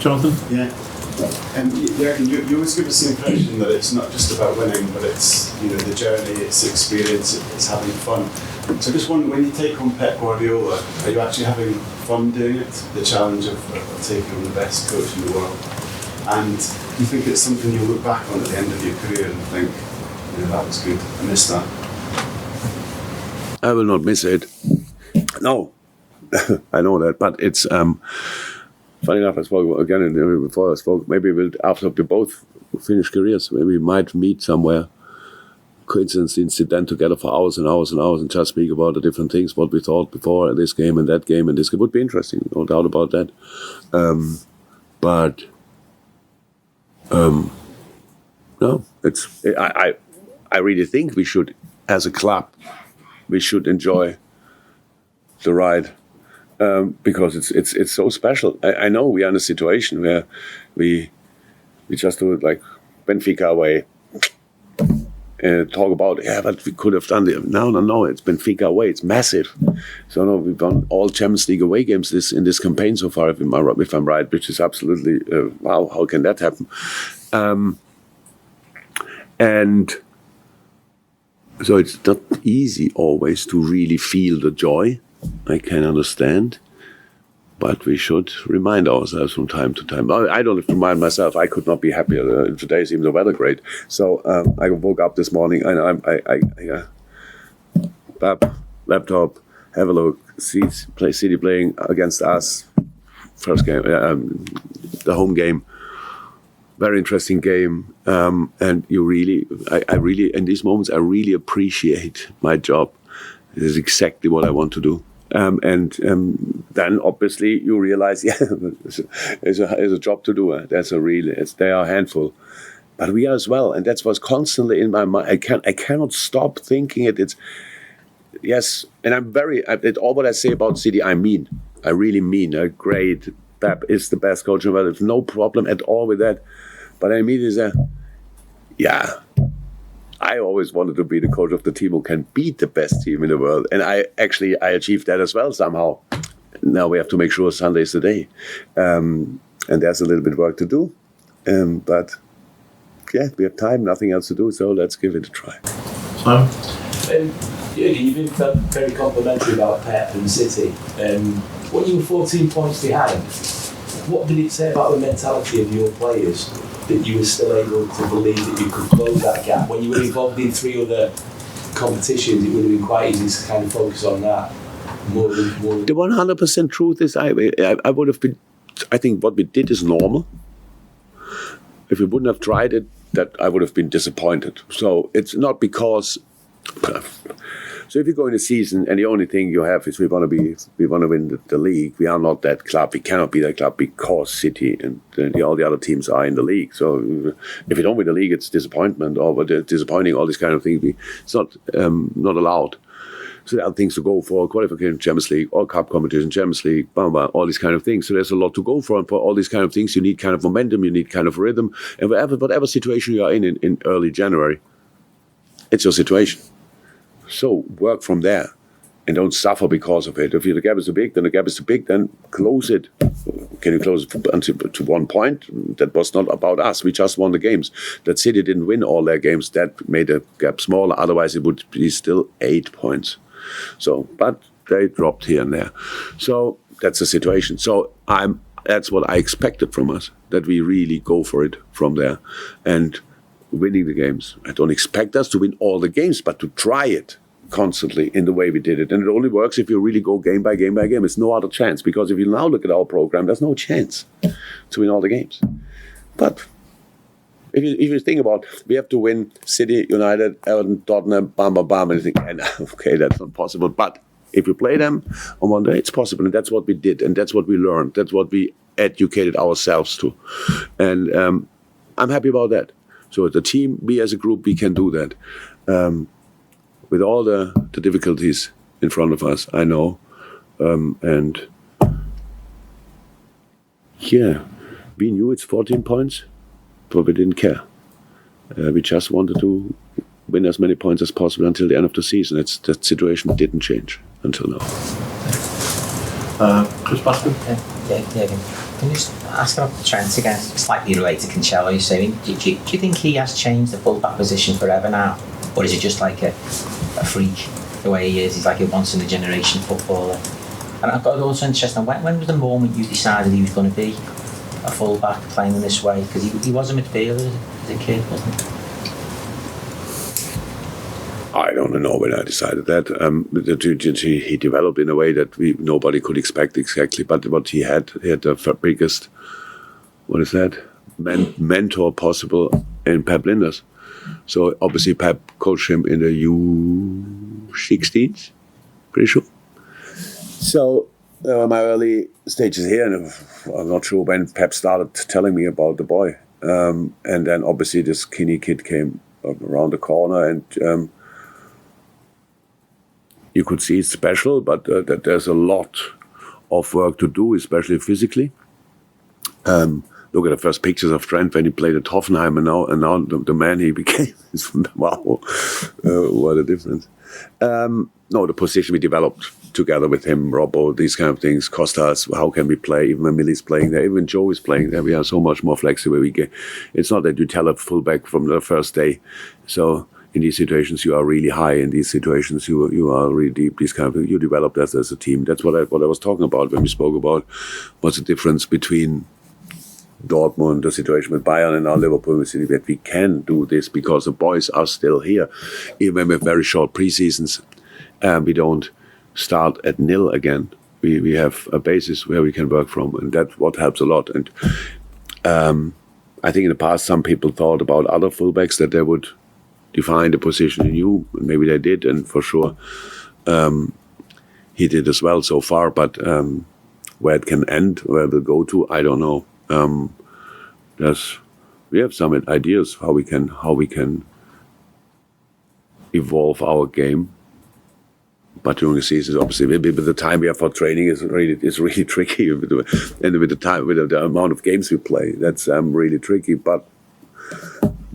Jonathan? Yeah. You always give us the impression that it's not just about winning, but it's the journey, it's experience, it's having fun. So I just wonder, when you take on Pep Guardiola, are you actually having fun doing it? The challenge of taking on the best coach in the world, and do you think it's something you'll look back on at the end of your career and think, that was good, I missed that? I will not miss it. No, I know that, but it's funny enough. I spoke again before I spoke. Maybe after we both finish careers, maybe we might meet somewhere. Coincidentally, sit down together for hours and hours and hours and just speak about the different things, what we thought before this game and that game, and this would be interesting, no doubt about that. No, it's. I really think we should, as a club, we should enjoy the ride. Because it's so special. I know we are in a situation where we just do it like Benfica away and talk about but we could have done it. No, it's Benfica away. It's massive. So no, we've won all Champions League away games in this campaign so far, if I'm right, which is absolutely wow. How can that happen? And so it's not easy always to really feel the joy. I can understand, but we should remind ourselves from time to time. I don't have to remind myself. I could not be happier. Today's even the weather great. So I woke up this morning and I laptop, have a look, City playing against us. First game, the home game. Very interesting game, and you really, I really, in these moments, I really appreciate my job. This is exactly what I want to do. And then obviously you realize, there's a job to do. They are a handful, but we are as well. And that's what's constantly in my mind. I cannot stop thinking it. It's yes, and all what I say about City, I really mean. Great, Pep is the best coach in the world. There's no problem at all with that. But I mean is I always wanted to be the coach of the team who can beat the best team in the world. And I achieved that as well somehow. Now we have to make sure Sunday's the day. And there's a little bit of work to do. But yeah, we have time, nothing else to do, so let's give it a try. Simon? You've been very complimentary about Pep and City. When you were 14 points behind, what did it say about the mentality of your players that you were still able to believe that you could close that gap? When you were involved in 3 other competitions, it would have been quite easy to kind of focus on that more than. The 100% truth is I would have been. I think what we did is normal. If we wouldn't have tried it, that I would have been disappointed. So it's not because. So if you go in a season and the only thing you have is we want to win the league, we are not that club. We cannot be that club because City and all the other teams are in the league. So if you don't win the league, it's disappointment or disappointing. All these kind of things. It's not allowed. So there are things to go for: qualification, Champions League, or cup competition, Champions League, all these kind of things. So there's a lot to go for, and for all these kind of things, you need kind of momentum, you need kind of rhythm, and whatever situation you are in early January, it's your situation. So work from there and don't suffer because of it. If the gap is too big, then close it. Can you close it until to 1 point? That was not about us. We just won the games. That City didn't win all their games. That made the gap smaller. Otherwise, it would be still 8 points. So, but they dropped here and there. So that's the situation. So that's what I expected from us, that we really go for it from there. And winning the games. I don't expect us to win all the games, but to try it constantly in the way we did it. And it only works if you really go game by game by game. It's no other chance, because if you now look at our program, there's no chance to win all the games. But if you think about, we have to win City, United, Everton, Tottenham, bam, and you think, okay, that's not possible. But if you play them on one day, it's possible. And that's what we did. And that's what we learned. That's what we educated ourselves to. And I'm happy about that. So the team, we as a group, we can do that. With all the difficulties in front of us, I know. And yeah, we knew it's 14 points, but we didn't care. We just wanted to win as many points as possible until the end of the season. That situation didn't change until now. Chris Baskin? Yeah. Can I just ask about Trent again, slightly related to Cancelo? You're saying, do you think he has changed the full-back position forever now? Or is it just like a freak, the way he is? He's like a once-in-a-generation footballer. And I've got also interesting, when was the moment you decided he was going to be a full-back playing in this way? Because he was a midfielder as a kid, wasn't he? I don't know when I decided that. He developed in a way that nobody could expect exactly. But what he had the biggest, mentor possible in Pep Linders. So obviously Pep coached him in the U16s, pretty sure. So my early stages here, and I'm not sure when Pep started telling me about the boy. And then obviously this skinny kid came around the corner, and you could see it's special, but that there's a lot of work to do, especially physically. Look at the first pictures of Trent when he played at Hoffenheim, and now the man he became. Wow, what a difference. No, the position we developed together with him, Robbo, these kind of things, Costas, how can we play, even when Millie's playing there, even Joe is playing there, we are so much more flexible. It's not that you tell a fullback from the first day. So in these situations, you are really high. In these situations, you are really deep. These kind of things, you develop as a team. That's what I was talking about when we spoke about what's the difference between Dortmund, the situation with Bayern, and now Liverpool. We see that we can do this because the boys are still here. Even when we have very short pre-seasons, we don't start at nil again. We have a basis where we can work from, and that's what helps a lot. And I think in the past, some people thought about other fullbacks that they would define the position in you. Maybe they did, and for sure he did as well so far. But where it can end, where it will go to, I don't know. We have some ideas how we can evolve our game. But during the season, obviously, with the time we have for training is really tricky. And with the amount of games we play, that's really tricky. But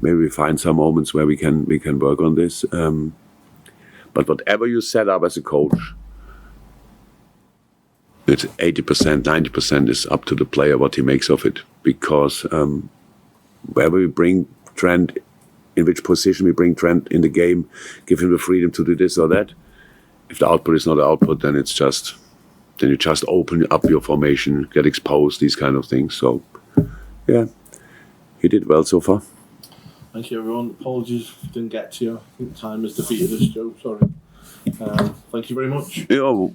maybe we find some moments where we can work on this. But whatever you set up as a coach, it's 80%, 90% is up to the player what he makes of it. Because wherever we bring Trent, in which position we bring Trent in the game, give him the freedom to do this or that. If the output is not the output, then you just open up your formation, get exposed, these kind of things. So, yeah, he did well so far. Thank you, everyone. Apologies if we didn't get to you. I think time has defeated us, Joe. Sorry. Thank you very much. Yeah,